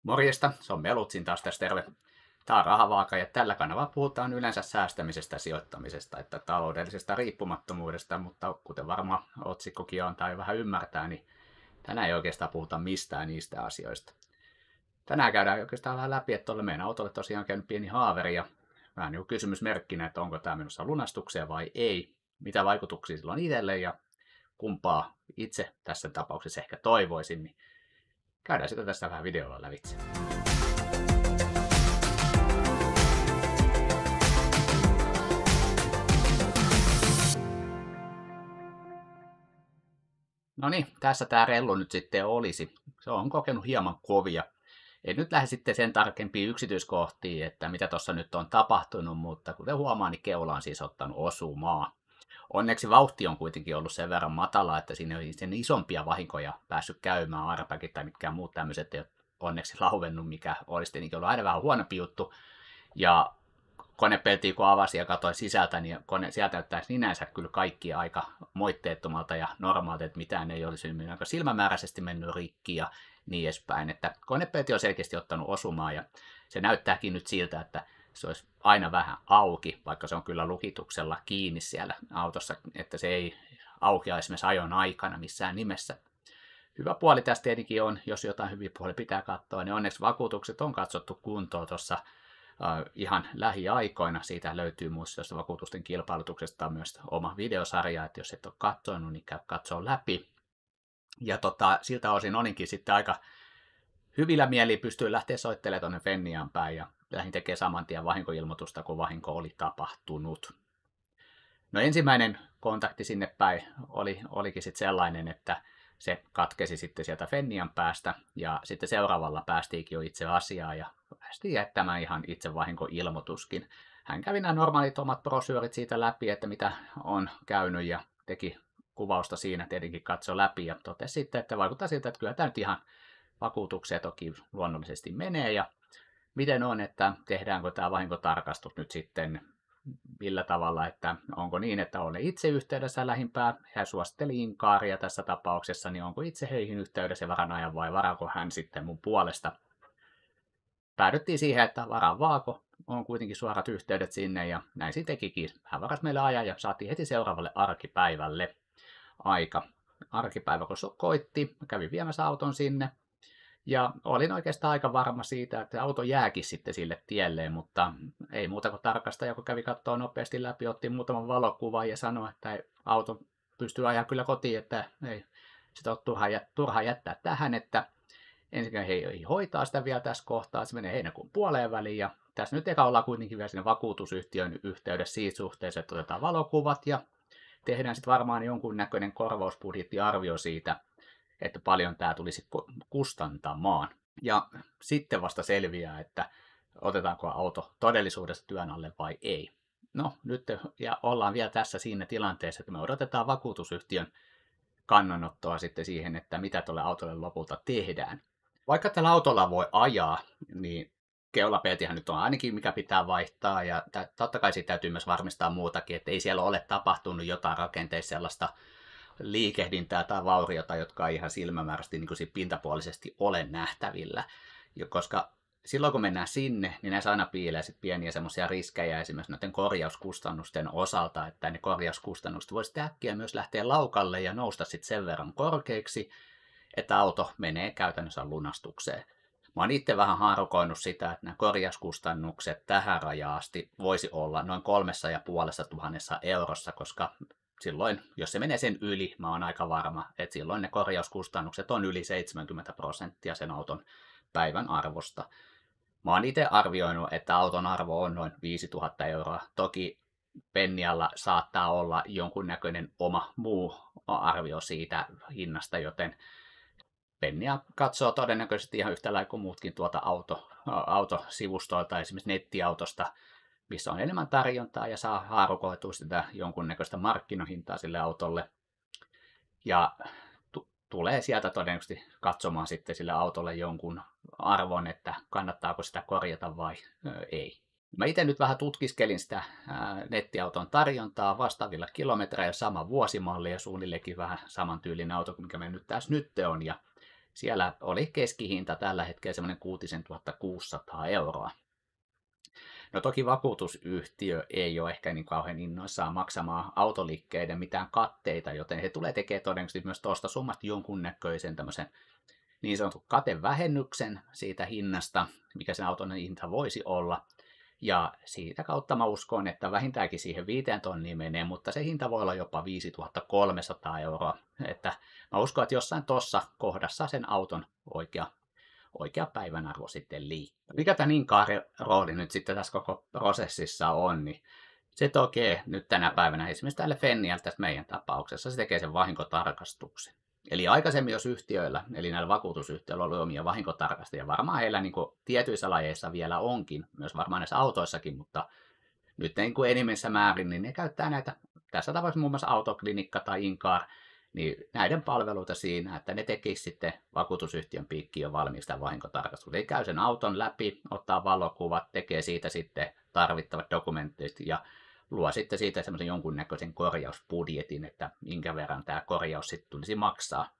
Morjesta, se on Melutsin taas tässä terve. Tämä on Rahavaaka ja tällä kanavalla puhutaan yleensä säästämisestä, sijoittamisesta, että taloudellisesta riippumattomuudesta, mutta kuten varmaan otsikkokin on tai vähän ymmärtää, niin tänään ei oikeastaan puhuta mistään niistä asioista. Tänään käydään oikeastaan vähän läpi, että meidän autolle tosiaan käynyt pieni haaveri ja vähän niin kuin kysymysmerkkinä, että onko tämä menossa lunastukseen vai ei, mitä vaikutuksia sillä on itselle ja kumpaa itse tässä tapauksessa ehkä toivoisin, niin käydään sitä tässä vähän videolla lävitse. No niin, tässä tämä rellu nyt sitten olisi. Se on kokenut hieman kovia. En nyt lähde sitten sen tarkempiin yksityiskohtiin, että mitä tuossa nyt on tapahtunut, mutta kuten huomaa, niin keula on siis ottanut osumaa. Onneksi vauhti on kuitenkin ollut sen verran matala, että siinä ei sen isompia vahinkoja päässyt käymään, arpäkit tai mitkään muut tämmöiset ei ole onneksi lauennut, mikä olisi tietenkin ollut aina vähän huonompi juttu. Ja konepeltiä kun avasi ja katsoi sisältä, niin sieltä näyttää sinänsä kyllä kaikki aika moitteettomalta ja normaalta, että mitään ei olisi aika silmämääräisesti mennyt rikki ja niin edespäin. Että konepelti on selkeästi ottanut osumaa ja se näyttääkin nyt siltä, että se olisi aina vähän auki, vaikka se on kyllä lukituksella kiinni siellä autossa, että se ei aukea esimerkiksi ajon aikana missään nimessä. Hyvä puoli tästä tietenkin on, jos jotain hyviä puolia pitää katsoa, niin onneksi vakuutukset on katsottu kuntoon tuossa ihan lähiaikoina. Siitä löytyy muista vakuutusten kilpailutuksesta myös oma videosarja, että jos et ole katsonut, niin käy katsoa läpi. Ja siltä osin olinkin sitten aika hyvillä mieli pystyy lähteä soittelemaan tuonne Fenniaan päin ja lähdin tekemään saman tien vahinkoilmoitusta, kun vahinko oli tapahtunut. No ensimmäinen kontakti sinne päin olikin sitten sellainen, että se katkesi sitten sieltä Fennian päästä ja sitten seuraavalla päästiinkin jo itse asiaan ja päästiin jättämään ihan itse vahinkoilmoituskin. Hän kävi nämä normaalit omat brosyyrit siitä läpi, että mitä on käynyt ja teki kuvausta siinä, tietenkin katsoi läpi ja totesi sitten, että vaikuttaa siltä, että kyllä tämä nyt ihan vakuutuksia toki luonnollisesti menee ja miten on, että tehdäänkö tämä vahinkotarkastus nyt sitten millä tavalla, että onko niin, että olen itse yhteydessä lähimpää, hän suositteli Inkaaria tässä tapauksessa, niin onko itse heihin yhteydessä varan ajan vai varaako hän sitten mun puolesta. Päädyttiin siihen, että varan vaako on kuitenkin suorat yhteydet sinne ja näin se tekikin. Hän varasi meille ajan ja saatiin heti seuraavalle arkipäivälle aika. Arkipäivä kun koitti, kävin viemässä auton sinne. Ja olin oikeastaan aika varma siitä, että auto jääkin sitten sille tielleen, mutta ei muuta kuin tarkastaja, kun kävi katsoa nopeasti läpi, otti muutaman valokuvan ja sanoi, että auto pystyy ajaa kyllä kotiin, että ei sitä ole turha jättää tähän, että ensinnäkin he ei hoitaa sitä vielä tässä kohtaa, se menee heinäkuun puoleen väliin ja tässä nyt eka ollaan kuitenkin vielä sinne vakuutusyhtiön yhteydessä siitä suhteessa, että otetaan valokuvat ja tehdään sitten varmaan jonkunnäköinen korvausbudjettiarvio siitä, että paljon tämä tulisi kustantamaan. Ja sitten vasta selviää, että otetaanko auto todellisuudessa työn alle vai ei. No nyt ja ollaan vielä tässä siinä tilanteessa, että me odotetaan vakuutusyhtiön kannanottoa sitten siihen, että mitä tuolle autolle lopulta tehdään. Vaikka tällä autolla voi ajaa, niin keulapeltihän nyt on ainakin mikä pitää vaihtaa ja totta kai siitä täytyy myös varmistaa muutakin, että ei siellä ole tapahtunut jotain rakenteissa sellaista liikehdintää tai vauriota, jotka ei ihan silmämääräisesti niin kuin pintapuolisesti ole nähtävillä. Koska silloin kun mennään sinne, niin näissä aina piilee sit pieniä semmoisia riskejä esimerkiksi noiden korjauskustannusten osalta, että ne korjauskustannukset voisi äkkiä myös lähteä laukalle ja nousta sitten sen verran korkeiksi, että auto menee käytännössä lunastukseen. Mä oon itse vähän haarukoinut sitä, että nämä korjauskustannukset tähän rajaan asti voisi olla noin 3,5 eurossa, koska silloin, jos se menee sen yli, mä oon aika varma, että silloin ne korjauskustannukset on yli 70% sen auton päivän arvosta. Mä oon itse arvioinut, että auton arvo on noin 5 000 euroa. Toki Pennialla saattaa olla jonkunnäköinen oma muu arvio siitä hinnasta, joten Pennia katsoo todennäköisesti ihan yhtä lailla kuin muutkin tuolta autosivustoilta, esimerkiksi nettiautosta, missä on enemmän tarjontaa ja saa haarukoitua sitä jonkunnäköistä markkinahintaa sille autolle. Ja tulee sieltä todennäköisesti katsomaan sitten sille autolle jonkun arvon, että kannattaako sitä korjata vai ei. Mä itse nyt vähän tutkiskelin sitä nettiauton tarjontaa vastaavilla kilometreillä, sama vuosimalli ja suunnillekin vähän samantyylinen auto kuin mikä me nyt tässä nyt on. Ja Siellä oli keskihinta tällä hetkellä semmoinen 6 600 euroa. No toki vakuutusyhtiö ei ole ehkä niin kauhean innoissaan maksamaan autoliikkeiden mitään katteita, joten he tulee tekemään todennäköisesti myös tuosta summasta jonkunnäköisen tämmöisen niin sanotun katevähennyksen siitä hinnasta, mikä sen auton hinta voisi olla. Ja siitä kautta mä uskon, että vähintäänkin siihen 5 tonniin menee, mutta se hinta voi olla jopa 5300 euroa. Että mä uskon, että jossain tuossa kohdassa sen auton oikea päivän arvo sitten liikkuu. Mikä tämä Inkarin rooli nyt sitten tässä koko prosessissa on, niin se tekee nyt tänä päivänä esimerkiksi tälle Fennialle tässä meidän tapauksessa, se tekee sen vahinkotarkastuksen. Eli aikaisemmin jos yhtiöillä, eli näillä vakuutusyhtiöillä oli omia vahinkotarkastajia, varmaan heillä niin kuin tietyissä lajeissa vielä onkin, myös varmaan näissä autoissakin, mutta nyt niin kuin enimmässä määrin, niin ne käyttää näitä, tässä tapauksessa muun muassa Autoklinikka tai Inkar, niin näiden palveluita siinä, että ne tekisivät sitten vakuutusyhtiön piikkiin jo valmiiksi tämän vahinkotarkastuksen. Eli käy sen auton läpi, ottaa valokuvat, tekee siitä sitten tarvittavat dokumentit ja luo sitten siitä semmoisen jonkunnäköisen korjausbudjetin, että minkä verran tämä korjaus sitten tulisi maksaa.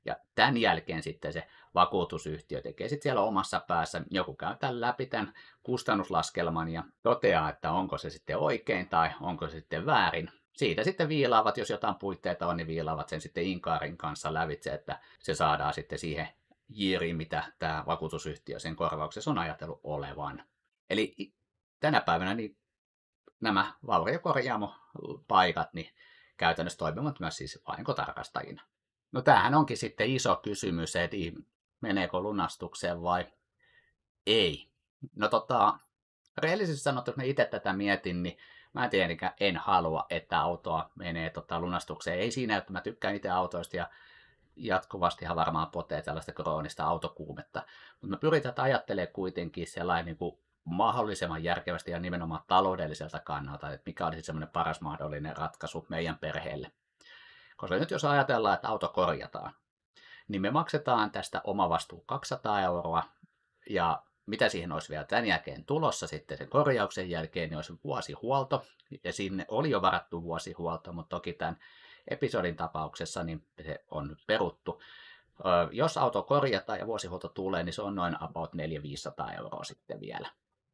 Ja tämän jälkeen sitten se vakuutusyhtiö tekee sitten siellä omassa päässä, joku käy tämän läpi tämän kustannuslaskelman ja toteaa, että onko se sitten oikein tai onko se sitten väärin. Siitä sitten viilaavat, jos jotain puitteita on, niin viilaavat sen sitten Inkarin kanssa lävitse, että se saadaan sitten siihen jiiriin, mitä tämä vakuutusyhtiö sen korvauksessa on ajatellut olevan. Eli tänä päivänä niin nämä vauriokorjaamopaikat niin käytännössä toimivat myös siis vahinkotarkastajina. No tämähän onkin sitten iso kysymys, että meneekö lunastukseen vai ei. No rehellisesti sanottuna, jos mä itse tätä mietin, niin mä tietenkään en halua, että autoa menee lunastukseen. Ei siinä, että mä tykkään itse autoista ja jatkuvastihan varmaan potee tällaista kroonista autokuumetta. Mutta mä pyritään ajattelemaan kuitenkin sellainen niin kuin mahdollisimman järkevästi ja nimenomaan taloudelliselta kannalta, että mikä olisi semmoinen paras mahdollinen ratkaisu meidän perheelle. Koska nyt jos ajatellaan, että auto korjataan, niin me maksetaan tästä omavastuu 200 euroa ja mitä siihen olisi vielä tämän jälkeen tulossa sitten sen korjauksen jälkeen, niin olisi vuosihuolto, ja sinne oli jo varattu vuosihuolto, mutta toki tämän episodin tapauksessa niin se on nyt peruttu. Jos auto korjataan ja vuosihuolto tulee, niin se on noin about 400-500 euroa sitten vielä.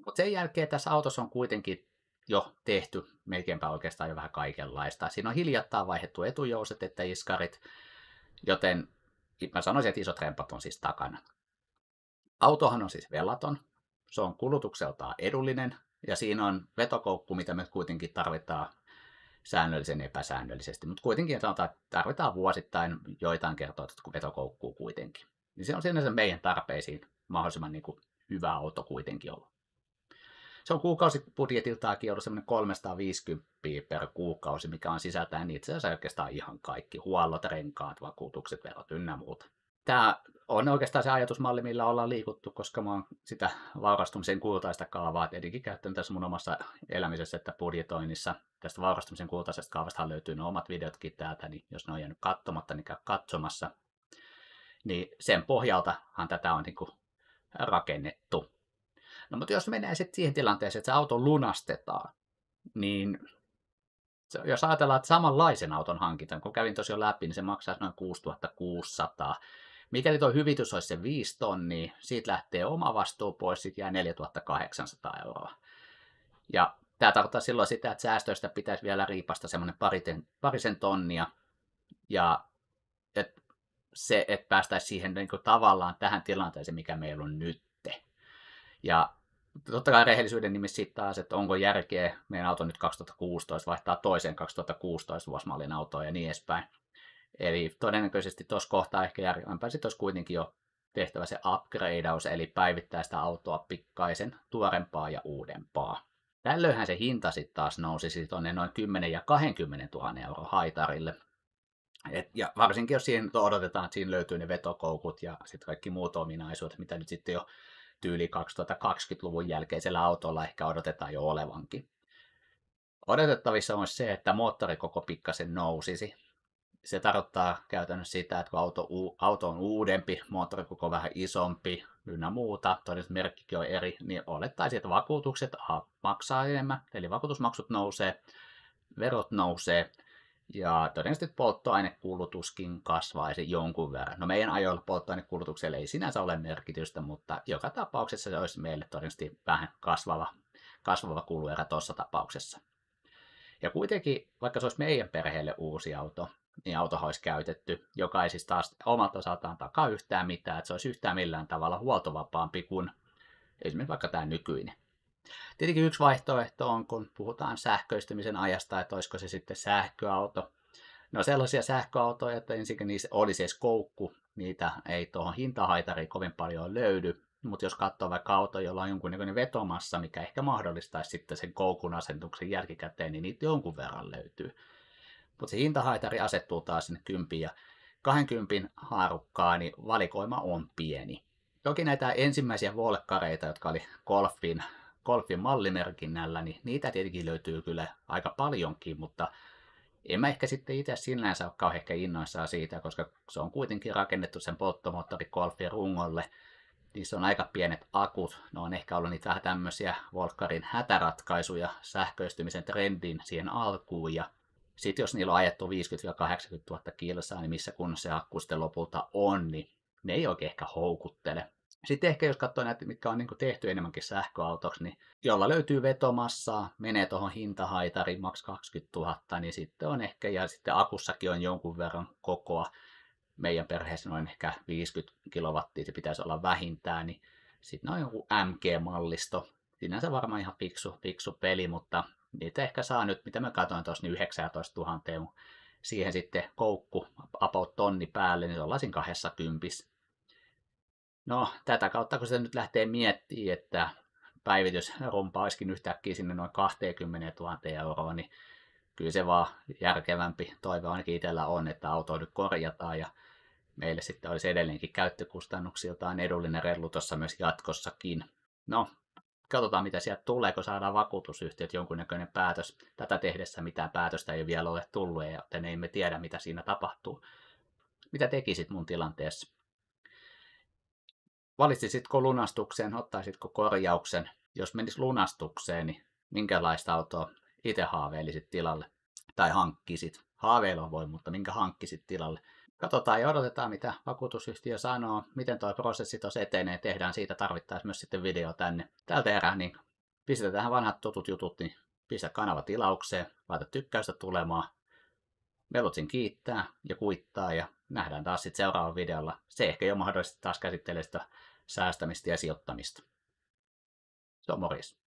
Mutta sen jälkeen tässä autossa on kuitenkin jo tehty melkeinpä oikeastaan jo vähän kaikenlaista. Siinä on hiljattain vaihdettu etujouset että iskarit, joten mä sanoisin, että isot rempat on siis takana. Autohan on siis velaton, se on kulutukseltaan edullinen ja siinä on vetokoukku, mitä me kuitenkin tarvitaan säännöllisen epäsäännöllisesti, mutta kuitenkin sanotaan, että tarvitaan vuosittain joitain kertoja, kun vetokoukkuu kuitenkin. Niin se on sinänsä meidän tarpeisiin mahdollisimman niin kuin hyvä auto kuitenkin ollut. Se on kuukausibudjetiltaakin ollut semmoinen 350 per kuukausi, mikä on sisältäen itse asiassa oikeastaan ihan kaikki. Huollot, renkaat, vakuutukset, verot ynnä muuta. Tämä on oikeastaan se ajatusmalli, millä ollaan liikuttu, koska mä oon sitä vaurastumisen kultaista kaavaa tietenkin käyttänyt tässä mun omassa elämisessä että budjetoinnissa. Tästä vaurastumisen kultaisesta kaavasta löytyy ne omat videotkin täältä, niin jos ne on jäänyt katsomatta, niin käy katsomassa. Niin sen pohjaltahan tätä on niin kuin rakennettu. No mutta jos mennään sitten siihen tilanteeseen, että se auto lunastetaan, niin jos ajatellaan, että samanlaisen auton hankitaan, kun kävin tosiaan läpi, niin se maksaa noin 6600. Mikäli tuo hyvitys olisi se 5 tonnia, siitä lähtee oma vastuu pois, sitten jää 4800 euroa. Ja tämä tarkoittaa silloin sitä, että säästöistä pitäisi vielä riipasta semmoinen parisen tonnia, ja että päästäisiin siihen niin kuin tavallaan tähän tilanteeseen, mikä meillä on nyt. Ja totta kai rehellisyyden nimissä sitten taas, että onko järkeä meidän auto nyt 2016 vaihtaa toiseen 2016 vuosimallin autoon ja niin edespäin. Eli todennäköisesti tuossa kohtaa ehkä järkevämpää sitten olisi kuitenkin jo tehtävä se upgradeaus, eli päivittää sitä autoa pikkaisen tuorempaa ja uudempaa. Tällöinhän se hinta sitten taas nousisi tuonne noin 10 ja 20 000 euroa haitarille. Ja varsinkin jos siihen odotetaan, että siinä löytyy ne vetokoukut ja sitten kaikki muut ominaisuudet, mitä nyt sitten jo tyyli 2020-luvun jälkeisellä autolla ehkä odotetaan jo olevankin. Odotettavissa on se, että moottorikoko pikkasen nousisi. Se tarkoittaa käytännössä sitä, että kun auto on uudempi, moottorikoko vähän isompi ynnä muuta, todennäköisesti merkkikin on eri, niin olettaisiin, että vakuutukset maksaa enemmän, eli vakuutusmaksut nousee, verot nousee, Ja todennäköisesti polttoainekulutuskin kasvaisi jonkun verran. No meidän ajoilla polttoainekulutukselle ei sinänsä ole merkitystä, mutta joka tapauksessa se olisi meille todennäköisesti vähän kasvava kuluerä tuossa tapauksessa. Ja kuitenkin, vaikka se olisi meidän perheelle uusi auto, niin autohan olisi käytetty, joka ei siis taas omalta osaltaan takaa yhtään mitään, että se olisi yhtään millään tavalla huoltovapaampi kuin esimerkiksi vaikka tämä nykyinen. Tietenkin yksi vaihtoehto on, kun puhutaan sähköistymisen ajasta, että olisiko se sitten sähköauto. No sellaisia sähköautoja, että ensinnäkin niissä olisi edes koukku, niitä ei tuohon hintahaitariin kovin paljon löydy. Mutta jos katsoo vaikka auto, jolla on jonkunnäköinen vetomassa, mikä ehkä mahdollistaisi sitten sen koukun asentuksen jälkikäteen, niin niitä jonkun verran löytyy. Mutta se hintahaitari asettuu taas sinne 10 ja 20 haarukkaan, niin valikoima on pieni. Toki näitä ensimmäisiä volkkareita, jotka oli Golfin mallimerkinnällä, niin niitä tietenkin löytyy kyllä aika paljonkin, mutta en mä ehkä sitten itse sinänsä ole kauhean ehkä innoissaan siitä, koska se on kuitenkin rakennettu sen polttomoottori Golfin rungolle. Niissä on aika pienet akut. Ne on ehkä ollut niitä vähän tämmöisiä Volkkarin hätäratkaisuja sähköistymisen trendin siihen alkuun. Ja sitten jos niillä on ajettu 50-80 000 kilsaa, niin missä kunnossa se akku sitten lopulta on, niin ne ei oikein ehkä houkuttele. Sitten ehkä jos katsoo näitä, mitkä on tehty enemmänkin sähköautoksi, niin jolla löytyy vetomassaa, menee tuohon hintahaitariin maks 20 000, niin sitten on ehkä, ja sitten akussakin on jonkun verran kokoa. Meidän perheessä noin ehkä 50 kilowattia se pitäisi olla vähintään, niin sitten on joku MG-mallisto. Sinänsä varmaan ihan fiksu peli, mutta niitä ehkä saa nyt, mitä mä katsoin tuossa, niin 19 000, siihen sitten koukku about tonni päälle, niin ollaan siinä 20. No, tätä kautta kun se nyt lähtee miettimään, että päivitysrumpa olisikin yhtäkkiä sinne noin 20 000 euroa, niin kyllä se vaan järkevämpi toive ainakin itsellä on, että auto nyt korjataan ja meille sitten olisi edelleenkin käyttökustannuksiltaan edullinen rellu tuossa myös jatkossakin. No, katsotaan mitä sieltä tulee, kun saadaan vakuutusyhtiöt jonkunnäköinen päätös. Tätä tehdessä mitään päätöstä ei vielä ole tullut, joten ei me tiedä mitä siinä tapahtuu. Mitä tekisit mun tilanteessa? Valitsisitko lunastuksen, ottaisitko korjauksen? Jos menis lunastukseen, niin minkälaista autoa itse haaveilisit tilalle? Tai hankkisit? Haaveilla voi, mutta minkä hankkisit tilalle? Katsotaan ja odotetaan, mitä vakuutusyhtiö sanoo, miten tuo prosessi tuossa etenee. Tehdään siitä tarvittaessa myös sitten video tänne. Tältä erää, niin pistetään vanhat tutut jutut, niin pistä kanava tilaukseen, laita tykkäystä tulemaan. Melutsin kiittää ja kuittaa ja nähdään taas sitten seuraavalla videolla. Se ehkä jo mahdollisesti taas käsittelee sitä säästämistä ja sijoittamista. Se on morjes.